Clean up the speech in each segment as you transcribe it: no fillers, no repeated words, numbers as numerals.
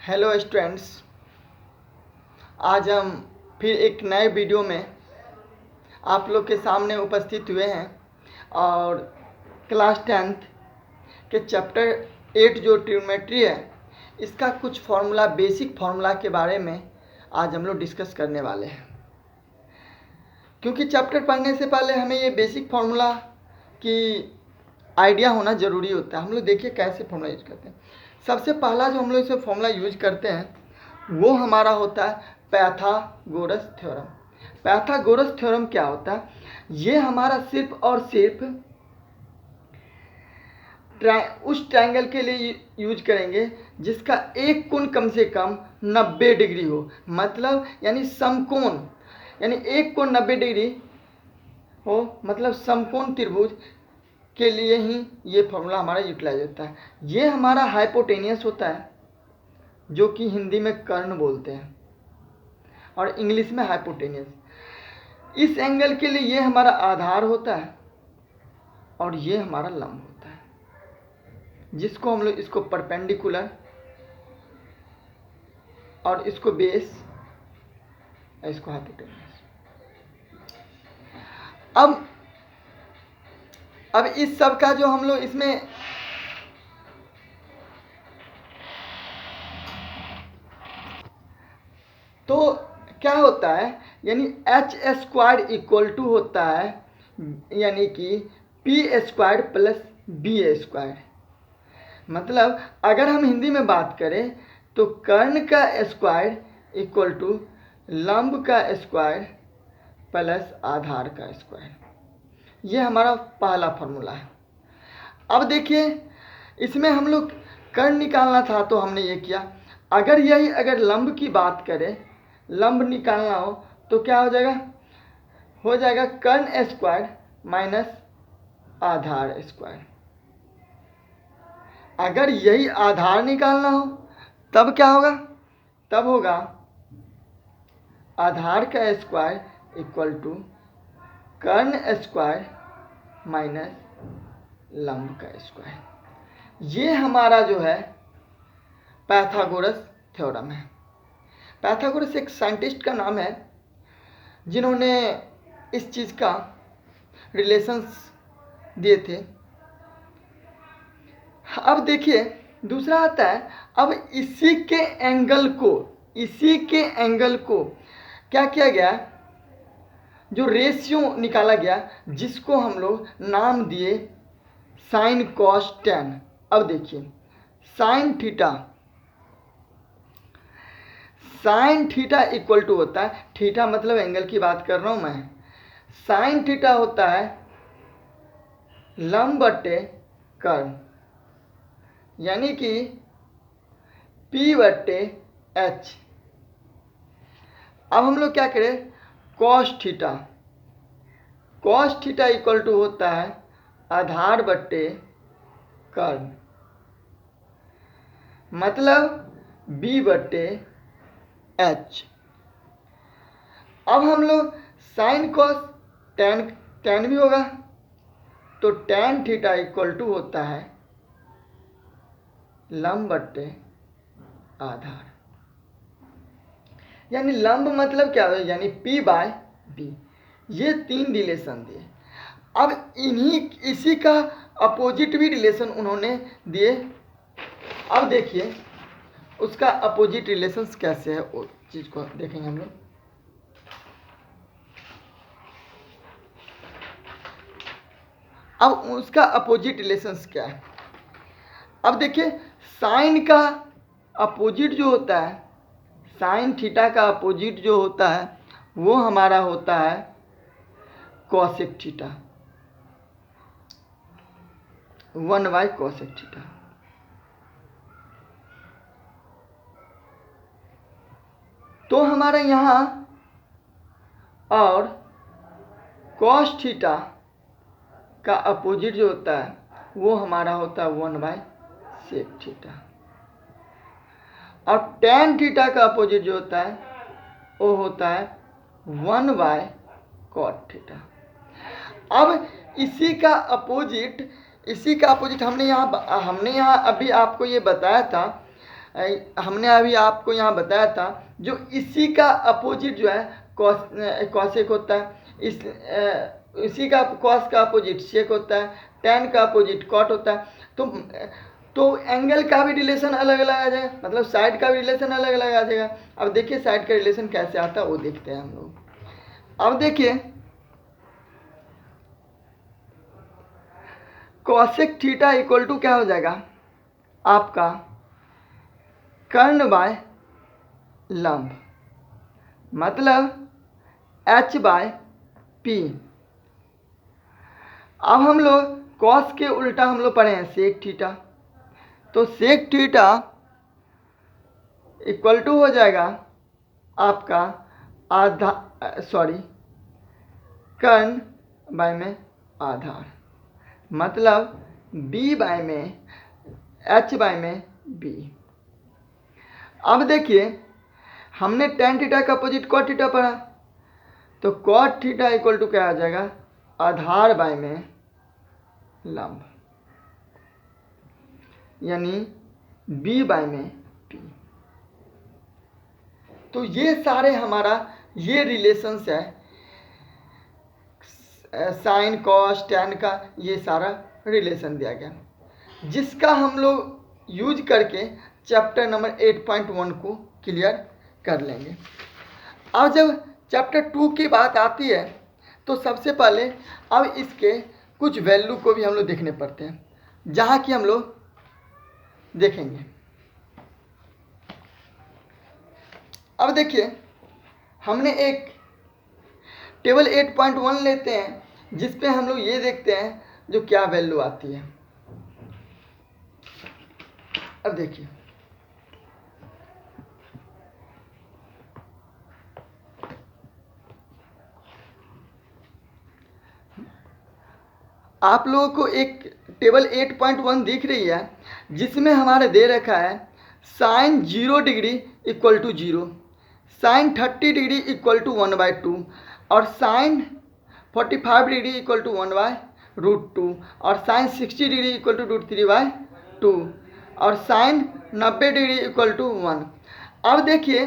Hello students, आज हम फिर एक नए वीडियो में आप लोग के सामने उपस्थित हुए हैं और क्लास 10th के चैप्टर 8 जो ट्रिग्नोमेट्री है इसका कुछ फार्मूला, बेसिक फार्मूला के बारे में आज हम लोग डिस्कस करने वाले हैं। क्योंकि चैप्टर पढ़ने से पहले हमें ये बेसिक फार्मूला की आइडिया होना ज़रूरी होता है। हम लोग देखिए कैसे फार्मूला यूज करते हैं। सबसे पहला जो हम लोग इसे फार्मूला यूज करते हैं वो हमारा होता है पाइथागोरस थ्योरम। पाइथागोरस थ्योरम क्या होता है? ये हमारा सिर्फ और सिर्फ उस ट्रायंगल के लिए यूज करेंगे जिसका एक कोण कम से कम 90 डिग्री हो, मतलब यानी समकोण, यानी एक कोण 90 डिग्री हो, मतलब समकोण त्रिभुज के लिए ही ये फॉर्मूला हमारा यूटिलाइज होता है। ये हमारा हाइपोटेनियस होता है जो कि हिंदी में कर्ण बोलते हैं और इंग्लिश में हाइपोटेनियस। इस एंगल के लिए ये हमारा आधार होता है और ये हमारा लंब होता है, जिसको हम लोग इसको परपेंडिकुलर और इसको बेस, इसको हाइपोटेनियस। अब इस सब का जो हम लोग इसमें तो क्या होता है, यानी h² इक्वल टू होता है यानी कि p² प्लस b²। मतलब अगर हम हिंदी में बात करें तो कर्ण का स्क्वायर इक्वल टू लंब का स्क्वायर प्लस आधार का स्क्वायर। ये हमारा पहला फॉर्मूला है। अब देखिए इसमें हम लोग कर्ण निकालना था तो हमने ये किया। अगर लंब की बात करें, लंब निकालना हो तो क्या हो जाएगा? हो जाएगा कर्ण स्क्वायर माइनस आधार स्क्वायर। अगर यही आधार निकालना हो तब क्या होगा? तब होगा आधार का स्क्वायर इक्वल टू कर्ण स्क्वायर माइनस लंब का स्क्वायर। ये हमारा जो है पाइथागोरस थ्योरम है। पाइथागोरस एक साइंटिस्ट का नाम है जिन्होंने इस चीज़ का रिलेशंस दिए थे। अब देखिए दूसरा आता है, अब इसी के एंगल को क्या किया गया? जो रेशियो निकाला गया जिसको हम लोग नाम दिए साइन कॉस टैन। अब देखिए साइन थीटा इक्वल टू होता है, थीटा मतलब एंगल की बात कर रहा हूं मैं, साइन थीटा होता है लंब बटे कर्ण, यानी कि P बटे H। अब हम लोग क्या करें? कॉस थीटा इक्वल टू होता है आधार बटे कर्ण, मतलब B बटे H। अब हम लोग साइन कॉस टैन भी होगा तो टैन थीटा इक्वल टू होता है लंब बटे आधार, यानी लंब मतलब क्या है? यानी P/B। ये तीन रिलेशन दिए। अब इसी का अपोजिट भी रिलेशन उन्होंने दिए। अब देखिए उसका अपोजिट रिलेशंस कैसे है, वो चीज को देखेंगे हम लोग। अब उसका अपोजिट रिलेशंस क्या है? अब देखिए साइन का अपोजिट जो होता है, साइन थीटा का अपोजिट जो होता है वो हमारा होता है कॉसेक थीटा, 1/cosec थीटा। तो हमारा यहाँ और कॉस थीटा का अपोजिट जो होता है वो हमारा होता है 1/sec थीटा, और tan थीटा का अपोजिट जो होता है वो होता है 1/cot थीटा। अब इसी का अपोजिट हमने यहाँ अभी आपको ये बताया था हमने अभी आपको यहाँ बताया था, जो इसी का अपोजिट जो है कॉसेक होता है, इसी का कॉस का अपोजिट सेक होता है, टेन का अपोजिट कॉट होता है। तो एंगल का भी रिलेशन अलग अलग आ जाएगा, मतलब साइड का भी रिलेशन अलग अलग आ जाएगा। अब देखिए साइड का रिलेशन कैसे आता है वो देखते हैं हम लोग। अब देखिए कॉसेक थीटा इक्वल टू क्या हो जाएगा आपका कर्ण बाय लंब, मतलब h बाय पी। अब हम लोग कॉस के उल्टा हम लोग पढ़े हैं सेक थीटा, तो सेक थीटा इक्वल टू हो जाएगा आपका कर्ण बाय में आधार, मतलब b बाय में h बाय में b। अब देखिए हमने टेन थीटा का अपोजिट कॉट थीटा पढ़ा, तो कॉट थीटा इक्वल टू क्या आ जाएगा आधार बाय में लंब, यानी b बाय में p। तो ये सारे हमारा ये रिलेशंस है साइन कॉस टेन का, ये सारा रिलेशन दिया गया, जिसका हम लोग यूज करके चैप्टर नंबर 8.1 को क्लियर कर लेंगे। अब जब चैप्टर 2 की बात आती है तो सबसे पहले अब इसके कुछ वैल्यू को भी हम लोग देखने पड़ते हैं, जहाँ की हम लोग देखेंगे। अब देखिए हमने एक टेबल 8.1 लेते हैं, जिस पे हम लोग ये देखते हैं जो क्या वैल्यू आती है। अब देखिए आप लोगों को एक टेबल 8.1 दिख रही है, जिसमें हमारे दे रखा है sine 0 degree equal to 0, sine 30 degree equal to 1/2 और साइन 45 डिग्री इक्वल टू 1/√2 और साइन 60 डिग्री इक्वल टू √3/2 और साइन 90 डिग्री इक्वल टू 1। अब देखिए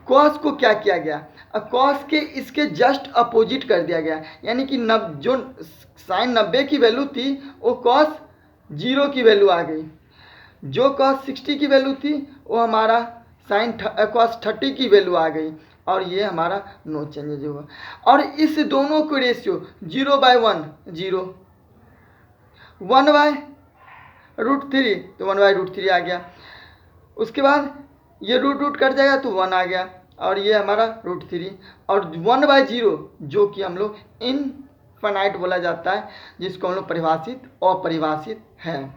कॉस को क्या किया गया, कॉस के इसके जस्ट अपोजिट कर दिया गया, यानी कि जो साइन 90 की वैल्यू थी वो कॉस 0 की वैल्यू आ गई, जो कॉस 60 की वैल्यू थी वो हमारा साइन कॉस 30 की वैल्यू आ गई, और ये हमारा नो चेंजेज होगा। और इस दोनों को रेशियो 0/1 0, 1/√3 तो 1/√3 आ गया, उसके बाद ये रूट कट जाएगा तो 1 आ गया, और ये हमारा √3 और 1/0 जो कि हम लोग इनफाइनाइट बोला जाता है, जिसको हम लोग परिभाषित अपरिभाषित है।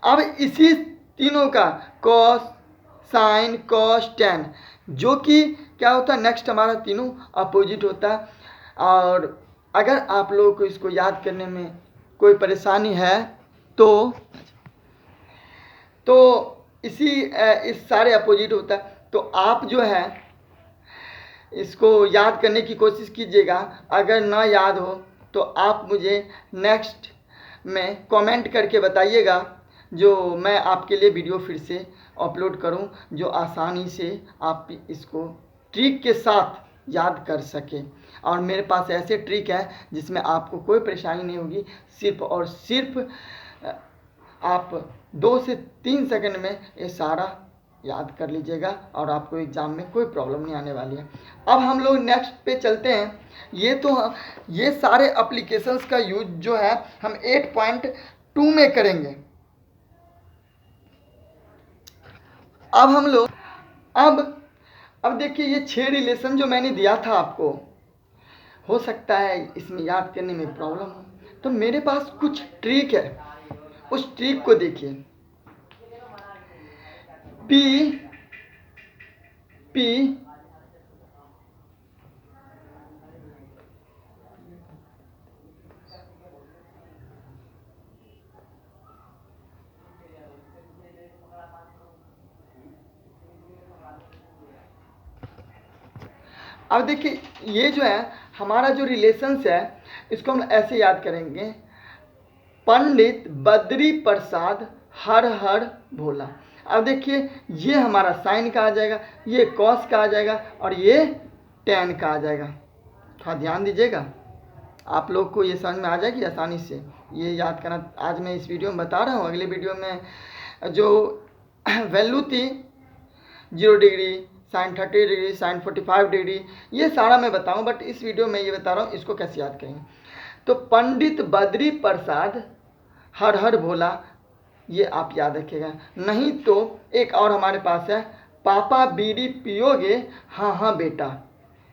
अब इसी तीनों का कॉस साइन कॉस टेन, जो कि क्या होता है नेक्स्ट हमारा तीनों अपोजिट होता है। और अगर आप लोगों को इसको याद करने में कोई परेशानी है तो इस सारे अपोजिट होता है, तो आप जो है इसको याद करने की कोशिश कीजिएगा। अगर ना याद हो तो आप मुझे नेक्स्ट में कमेंट करके बताइएगा, जो मैं आपके लिए वीडियो फिर से अपलोड करूं, जो आसानी से आप इसको ट्रिक के साथ याद कर सकें। और मेरे पास ऐसे ट्रिक है जिसमें आपको कोई परेशानी नहीं होगी, सिर्फ और सिर्फ आप 2 से 3 सेकंड में ये सारा याद कर लीजिएगा, और आपको एग्ज़ाम में कोई प्रॉब्लम नहीं आने वाली है। अब हम लोग नेक्स्ट पे चलते हैं। ये सारे एप्लीकेशंस का यूज जो है हम 8.2 में करेंगे। अब हम लोग अब देखिए ये 6 रिलेशन जो मैंने दिया था आपको, हो सकता है इसमें याद करने में प्रॉब्लम हो, तो मेरे पास कुछ ट्रिक है, उस ट्रिक को देखिए। P अब देखिए ये जो है हमारा जो रिलेशंस है, इसको हम ऐसे याद करेंगे, पंडित बद्री प्रसाद हर हर भोला। अब देखिए ये हमारा साइन का आ जाएगा, ये कॉस का आ जाएगा और ये टेन का आ जाएगा। थोड़ा ध्यान दीजिएगा, आप लोग को ये समझ में आ जाएगी आसानी से, ये याद करना। आज मैं इस वीडियो में बता रहा हूँ, अगले वीडियो में जो वैल्यू थी 0 degree, sine 30 degree, sine 45 degree, ये सारा मैं बताऊँ, बट इस वीडियो में ये बता रहा हूँ इसको कैसे याद करेंगे। तो पंडित बद्री प्रसाद हर हर भोला, ये आप याद रखिएगा। नहीं तो एक और हमारे पास है, पापा बीड़ी पियोगे, हाँ हाँ बेटा।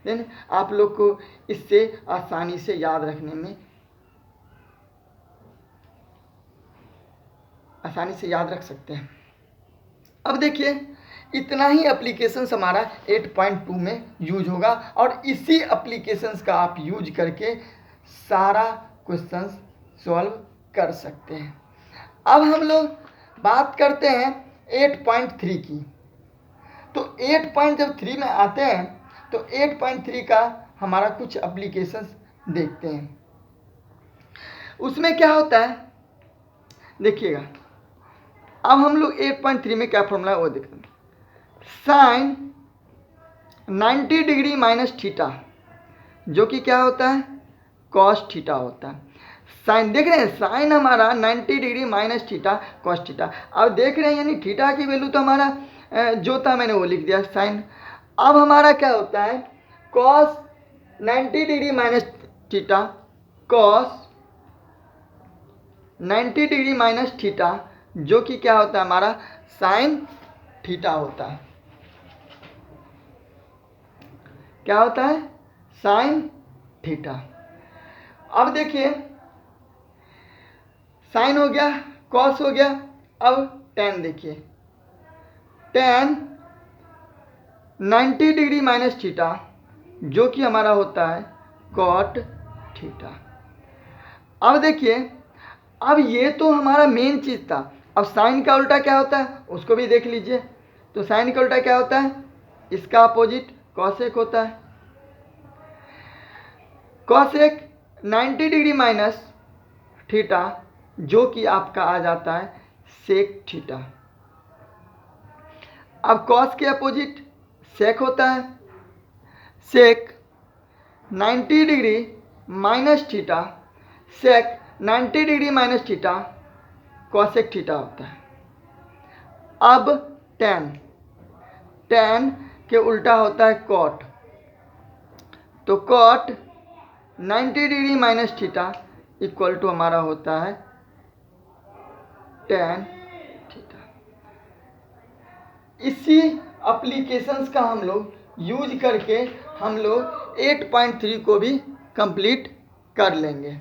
देन आप लोग को इससे आसानी से याद रखने में आसानी से याद रख सकते हैं। अब देखिए इतना ही एप्लीकेशंस हमारा 8.2 में यूज होगा और इसी एप्लीकेशंस का आप यूज करके सारा क्वेश्चंस सॉल्व कर सकते हैं। अब हम लोग बात करते हैं 8.3 की। तो 8.3 में आते हैं तो 8.3 का हमारा कुछ एप्लीकेशंस देखते हैं। उसमें क्या होता है देखिएगा। अब हम लोग 8.3 में क्या फॉर्मूला है वो देखते हैं। साइन 90 डिग्री माइनस थीटा, जो कि क्या होता है कॉस थीटा होता है। साइन देख रहे हैं, साइन हमारा 90 degree minus theta cos theta. अब देख रहे हैं यानी थीटा की वैल्यू तो हमारा जो था मैंने वो लिख दिया साइन। अब हमारा क्या होता है cos 90 degree minus theta, cos 90 degree minus theta, जो कि क्या होता है हमारा साइन थीटा होता है। क्या होता है साइन थीटा। अब देखिए साइन हो गया, कॉस हो गया, अब टेन देखिए, टेन 90 डिग्री माइनस थीटा, जो कि हमारा होता है कॉट थीटा। अब देखिए अब ये तो हमारा मेन चीज़ था। अब साइन का उल्टा क्या होता है उसको भी देख लीजिए। तो साइन का उल्टा क्या होता है, इसका अपोजिट कॉसेक होता है। कॉसेक 90 डिग्री माइनस थीटा, जो कि आपका आ जाता है सेक थीटा। अब कॉस के अपोजिट सेक होता है, सेक 90 डिग्री माइनस थीटा, सेक 90 degree minus theta cosec theta होता है। अब टेन, टेन के उल्टा होता है कॉट, तो cot 90 degree minus theta equal to हमारा होता है टेन थीटा। इसी एप्लीकेशंस का हम लोग यूज करके हम लोग 8.3 को भी कंप्लीट कर लेंगे।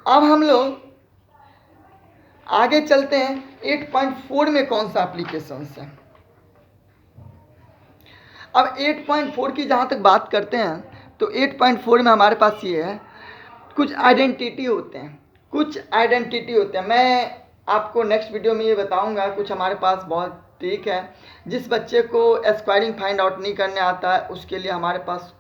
अब हम लोग आगे चलते हैं 8.4 में कौन सा एप्लीकेशंस है। अब 8.4 की जहाँ तक बात करते हैं तो 8.4 में हमारे पास ये है कुछ आइडेंटिटी होते हैं, कुछ आइडेंटिटी होते हैं। मैं आपको नेक्स्ट वीडियो में ये बताऊंगा। कुछ हमारे पास बहुत ट्रिक है, जिस बच्चे को स्क्वायरिंग फाइंड आउट नहीं करने आता है उसके लिए हमारे पास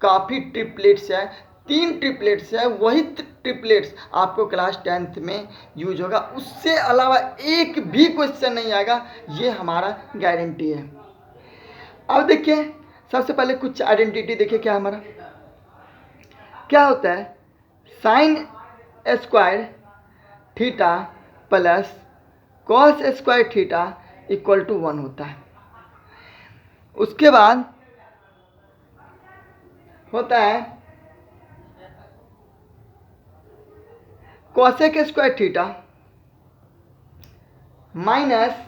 काफ़ी ट्रिपलेट्स है, 3 ट्रिपलेट्स है। वही ट्रिपलेट्स आपको क्लास 10th में यूज होगा, उससे अलावा एक भी क्वेश्चन नहीं आएगा, ये हमारा गारंटी है। अब देखिए सबसे पहले कुछ आइडेंटिटी देखिए क्या हमारा क्या होता है। Sine square theta plus cos square theta equal to 1 होता है। उसके बाद होता है cosec square theta minus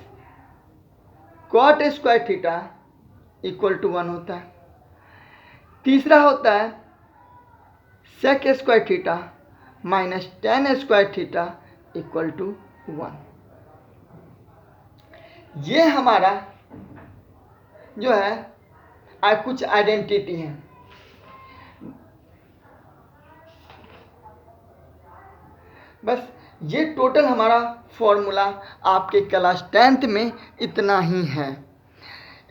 cot square theta equal to 1 होता है। तीसरा होता है sec square theta minus tan square theta equal to 1। ये हमारा जो है कुछ आइडेंटिटी है। बस ये टोटल हमारा फॉर्मूला आपके क्लास 10th में इतना ही है।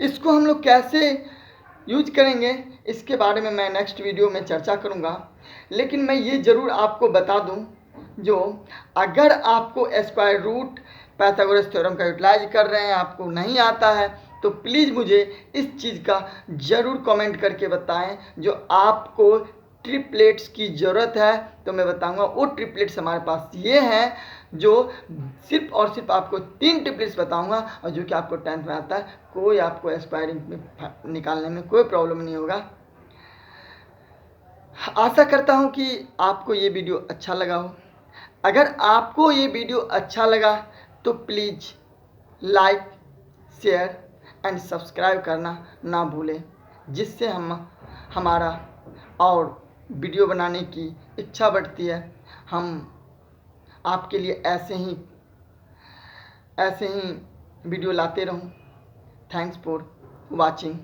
इसको हम लोग कैसे यूज करेंगे इसके बारे में मैं नेक्स्ट वीडियो में चर्चा करूँगा। लेकिन मैं ये ज़रूर आपको बता दूँ, जो अगर आपको स्क्वायर रूट पाइथागोरस थ्योरम का यूटिलाइज कर रहे हैं, आपको नहीं आता है, तो प्लीज़ मुझे इस चीज़ का ज़रूर कमेंट करके बताएं। जो आपको ट्रिपलेट्स की ज़रूरत है तो मैं बताऊंगा वो ट्रिपलेट्स हमारे पास ये हैं, जो सिर्फ और सिर्फ आपको 3 ट्रिपलेट्स बताऊंगा, और जो कि आपको 10th में आता है। कोई आपको एस्पायरिंग में निकालने में कोई प्रॉब्लम नहीं होगा। आशा करता हूं कि आपको ये वीडियो अच्छा लगा हो। अगर आपको ये वीडियो अच्छा लगा तो please like, share and subscribe करना ना भूलें, जिससे हमारा और वीडियो बनाने की इच्छा बढ़ती है। हम आपके लिए ऐसे ही वीडियो लाते रहूं। Thanks for watching.